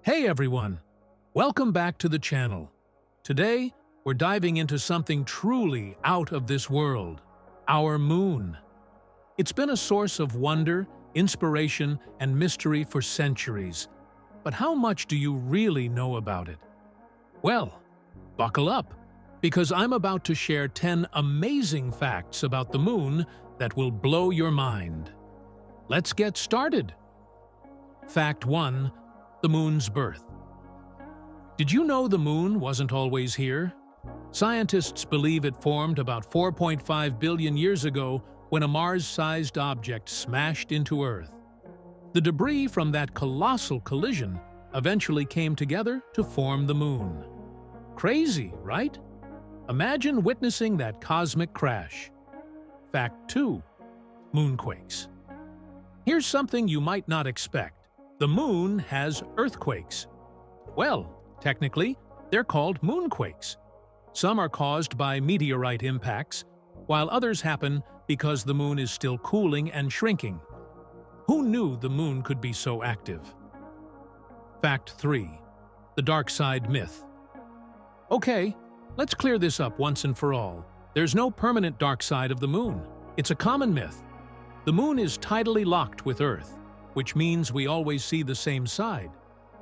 Hey everyone! Welcome back to the channel. Today, we're diving into something truly out of this world, our moon. It's been a source of wonder, inspiration, and mystery for centuries. But how much do you really know about it? Well, buckle up, because I'm about to share 10 amazing facts about the moon that will blow your mind. Let's get started. Fact 1. The moon's birth. Did you know the moon wasn't always here? Scientists believe it formed about 4.5 billion years ago when a Mars-sized object smashed into Earth. The debris from that colossal collision eventually came together to form the moon. Crazy, right? Imagine witnessing that cosmic crash. Fact 2. Moonquakes. Here's something you might not expect. The moon has earthquakes. Well, technically, they're called moonquakes. Some are caused by meteorite impacts, while others happen because the moon is still cooling and shrinking. Who knew the moon could be so active? Fact 3. The dark side myth. Okay, let's clear this up once and for all. There's no permanent dark side of the moon. It's a common myth. The moon is tidally locked with Earth, which means we always see the same side.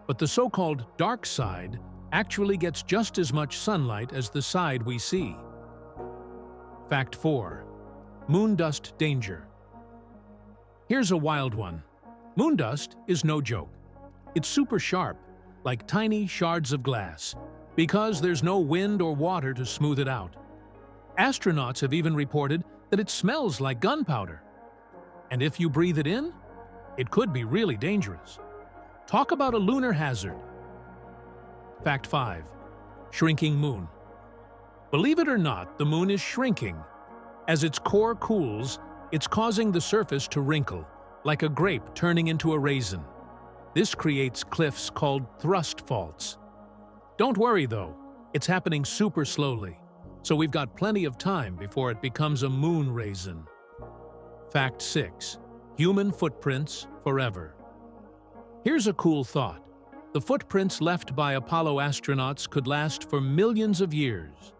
But the so-called dark side actually gets just as much sunlight as the side we see. Fact 4. Moon dust danger. Here's a wild one. Moon dust is no joke. It's super sharp, like tiny shards of glass, because there's no wind or water to smooth it out. Astronauts have even reported that it smells like gunpowder. And if you breathe it in, it could be really dangerous. Talk about a lunar hazard. Fact 5. Shrinking moon. Believe it or not, the moon is shrinking. As its core cools, it's causing the surface to wrinkle, like a grape turning into a raisin. This creates cliffs called thrust faults. Don't worry though, it's happening super slowly, so we've got plenty of time before it becomes a moon raisin. Fact 6. Human footprints forever. Here's a cool thought. The footprints left by Apollo astronauts could last for millions of years.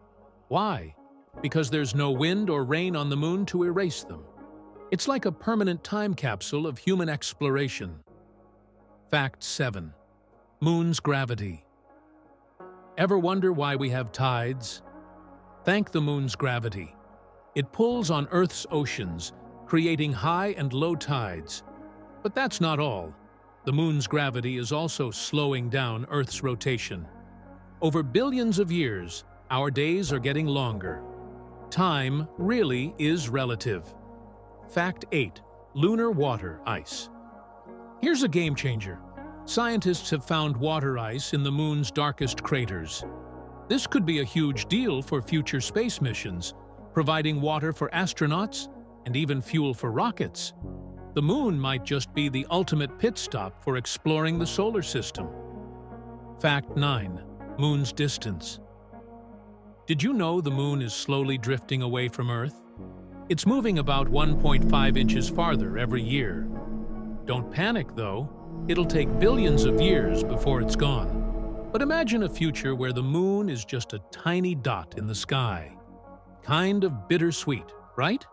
Why? Because there's no wind or rain on the moon to erase them. It's like a permanent time capsule of human exploration. Fact 7. Moon's gravity. Ever wonder why we have tides? Thank the moon's gravity. It pulls on Earth's oceans, creating high and low tides. But that's not all. The moon's gravity is also slowing down Earth's rotation. Over billions of years, our days are getting longer. Time really is relative. Fact 8. Lunar water ice. Here's a game changer. Scientists have found water ice in the moon's darkest craters. This could be a huge deal for future space missions, providing water for astronauts and even fuel for rockets. The moon might just be the ultimate pit stop for exploring the solar system. Fact 9. Moon's distance. Did you know the moon is slowly drifting away from Earth? It's moving about 1.5 inches farther every year. Don't panic though, it'll take billions of years before it's gone. But imagine a future where the moon is just a tiny dot in the sky. Kind of bittersweet, right?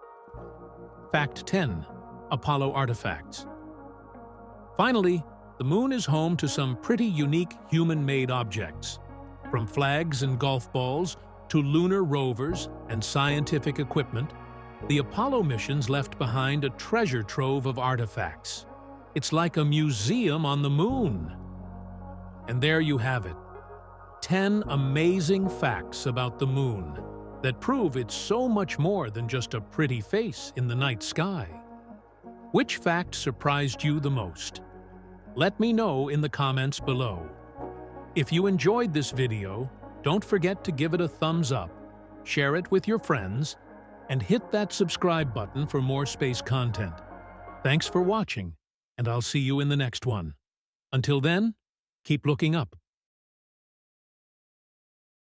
Fact 10. Apollo artifacts. Finally, the moon is home to some pretty unique human-made objects. From flags and golf balls to lunar rovers and scientific equipment, the Apollo missions left behind a treasure trove of artifacts. It's like a museum on the moon. And there you have it. 10 amazing facts about the moon that prove it's so much more than just a pretty face in the night sky. Which fact surprised you the most? Let me know in the comments below. If you enjoyed this video, don't forget to give it a thumbs up, share it with your friends, and hit that subscribe button for more space content. Thanks for watching, and I'll see you in the next one. Until then, keep looking up.